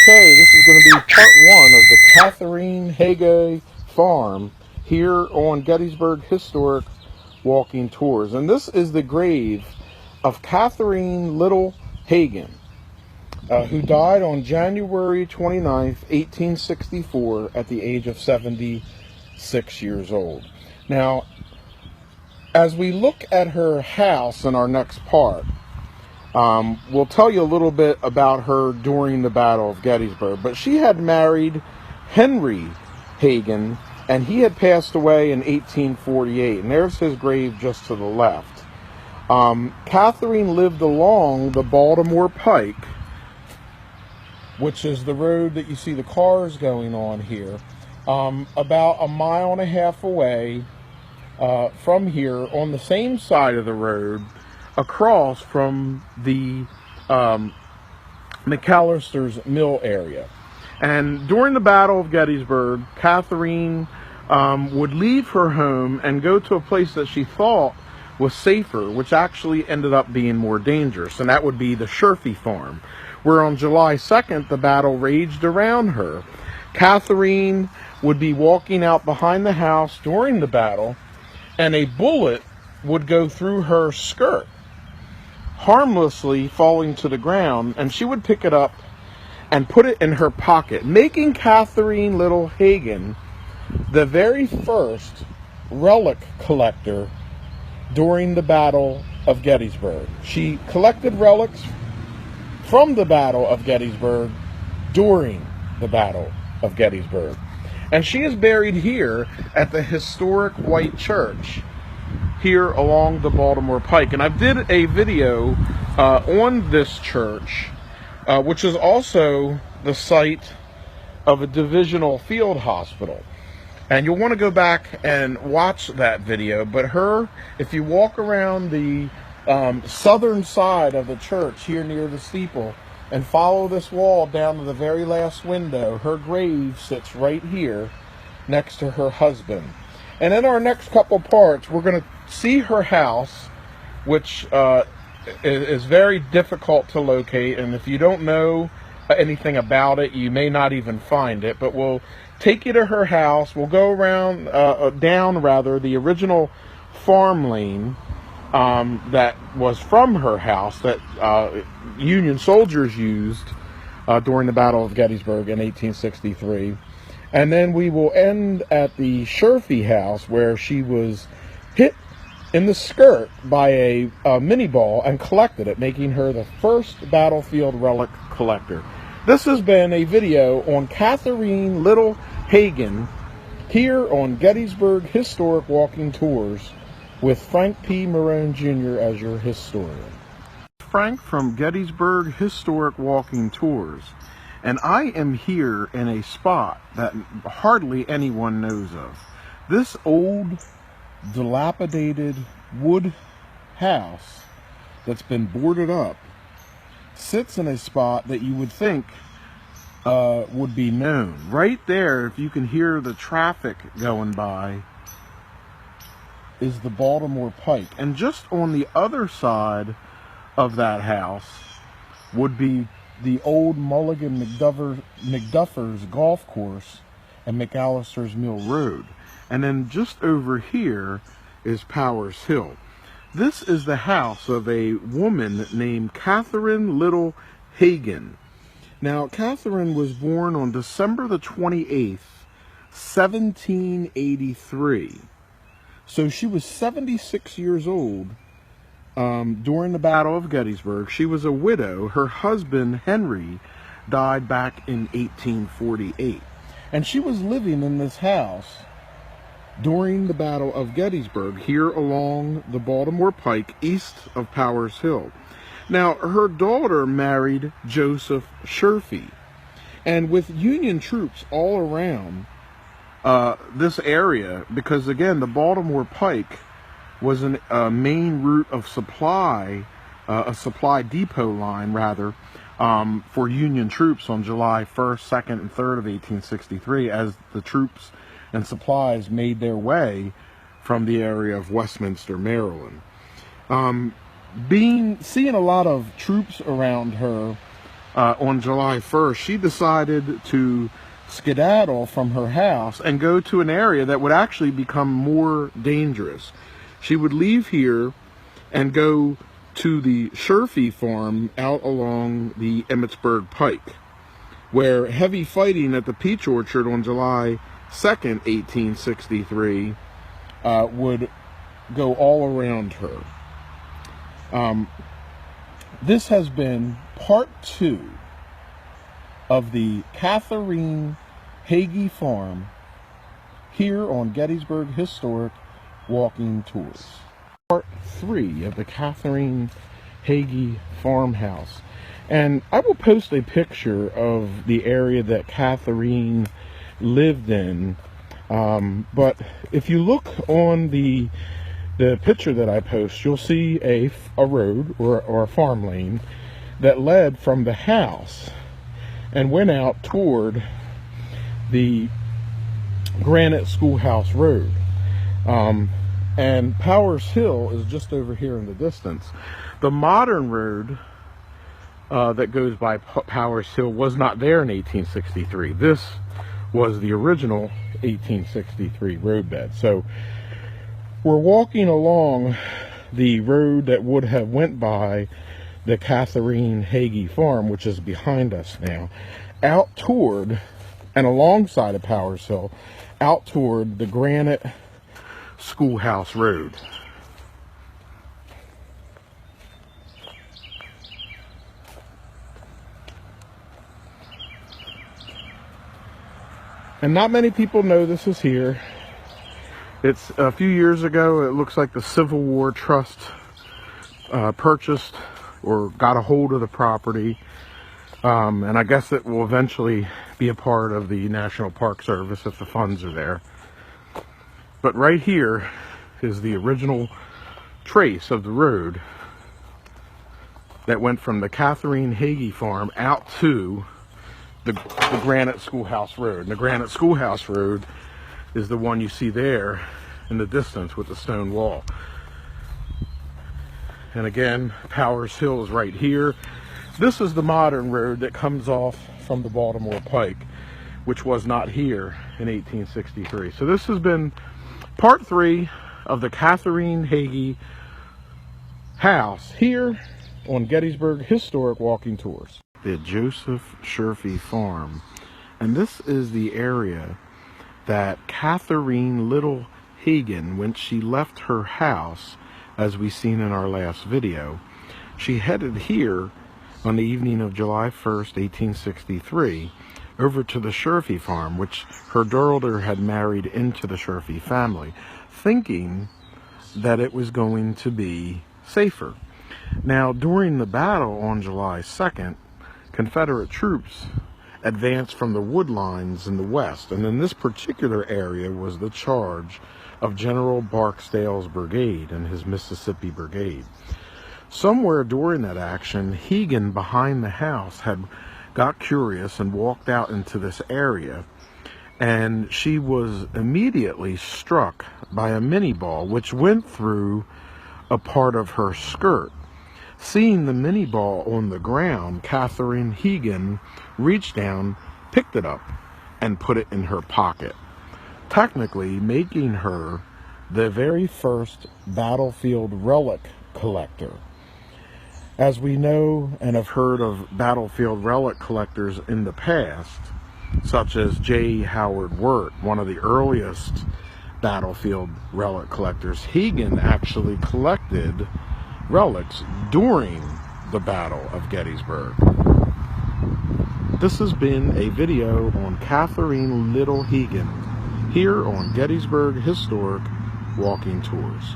Okay, this is going to be part one of the Catherine Heagen farm here on Gettysburg Historic Walking Tours. And this is the grave of Catherine Little Heagen, who died on January 29th, 1864 at the age of 76 years old. Now, as we look at her house in our next part, we'll tell you a little bit about her during the Battle of Gettysburg. But she had married Henry Heagen, and he had passed away in 1848. And there's his grave just to the left. Catherine lived along the Baltimore Pike, which is the road that you see the cars going on here, about a mile and a half away from here, on the same side of the road, across from the McAllister's Mill area. And during the Battle of Gettysburg, Catherine would leave her home and go to a place that she thought was safer, which actually ended up being more dangerous, and that would be the Sherfy farm, where on July 2nd the battle raged around her. Catherine would be walking out behind the house during the battle, and a bullet would go through her skirt, harmlessly falling to the ground, and she would pick it up and put it in her pocket, making Catherine Little Heagen the very first relic collector during the Battle of Gettysburg. She collected relics from the Battle of Gettysburg during the Battle of Gettysburg. And she is buried here at the historic White Church here along the Baltimore Pike. And I did a video on this church, which is also the site of a divisional field hospital. And you'll want to go back and watch that video. But if you walk around the southern side of the church here near the steeple and follow this wall down to the very last window, her grave sits right here next to her husband. And in our next couple parts, we're going to see her house, which is very difficult to locate, and if you don't know anything about it, you may not even find it. But we'll take you to her house. We'll go around down the original farm lane that was from her house that Union soldiers used during the Battle of Gettysburg in 1863. And then we will end at the Sherfy house, where she was hit in the skirt by a mini ball and collected it, making her the first battlefield relic collector. This has been a video on Catherine Little Heagen here on Gettysburg Historic Walking Tours with Frank P. Marone Jr. as your historian. Frank from Gettysburg Historic Walking Tours. And I am here in a spot that hardly anyone knows of. This old, dilapidated wood house that's been boarded up sits in a spot that you would think would be known. Right there, if you can hear the traffic going by, is the Baltimore Pike. And just on the other side of that house would be the old Mulligan McDuffer's golf course and McAllister's Mill Road. And then just over here is Powers Hill. This is the house of a woman named Catherine Little Heagen. Now, Catherine was born on December the 28th, 1783. So she was 76 years old during the Battle of Gettysburg. She was a widow. Her husband, Henry, died back in 1848. And she was living in this house during the Battle of Gettysburg here along the Baltimore Pike east of Powers Hill. Now, her daughter married Joseph Sherfy. And with Union troops all around this area, because again, the Baltimore Pike was a main route of supply, a supply depot line rather, for Union troops on July 1st, 2nd, and 3rd of 1863, as the troops and supplies made their way from the area of Westminster, Maryland. Seeing a lot of troops around her on July 1st, she decided to skedaddle from her house and go to an area that would actually become more dangerous. She would leave here and go to the Sherfy farm out along the Emmitsburg Pike, where heavy fighting at the peach orchard on July 2nd, 1863, would go all around her. This has been part 2 of the Catherine Heagen farm here on Gettysburg Historic Walking Tours. Part 3 of the Catherine Heagen farmhouse. And I will post a picture of the area that Catherine lived in. But if you look on the picture that I post, you'll see a road or a farm lane that led from the house and went out toward the Granite Schoolhouse Road. And Powers Hill is just over here in the distance. The modern road that goes by Powers Hill was not there in 1863. This was the original 1863 roadbed. So we're walking along the road that would have went by the Catherine Heagen farm, which is behind us now, out toward and alongside of Powers Hill, out toward the Granite Schoolhouse Road. And not many people know this is here. It's a few years ago, it looks like the Civil War Trust purchased or got a hold of the property. And I guess it will eventually be a part of the National Park Service if the funds are there. But right here is the original trace of the road that went from the Catherine Heagen farm out to the Granite Schoolhouse Road. And the Granite Schoolhouse Road is the one you see there in the distance with the stone wall. And again, Powers Hill is right here. This is the modern road that comes off from the Baltimore Pike, which was not here in 1863. So this has been part 3 of the Catherine Heagen house here on Gettysburg Historic Walking Tours. The Joseph Sherfy farm. And this is the area that Catherine Little Heagen, when she left her house, as we seen in our last video, she headed here on the evening of July 1st, 1863, over to the Sherfy farm, which her daughter had married into the Sherfy family, thinking that it was going to be safer. Now, during the battle on July 2nd, Confederate troops advanced from the wood lines in the west, and in this particular area was the charge of General Barksdale's brigade and his Mississippi Brigade. Somewhere during that action, Heagen behind the house had got curious and walked out into this area, and she was immediately struck by a mini ball which went through a part of her skirt. Seeing the mini ball on the ground, Catherine Heagen reached down, picked it up, and put it in her pocket, technically making her the very first battlefield relic collector. As we know and have heard of battlefield relic collectors in the past, such as J. Howard Wirt, one of the earliest battlefield relic collectors, Heagen actually collected relics during the Battle of Gettysburg. This has been a video on Catherine Little Heagen here on Gettysburg Historic Walking Tours.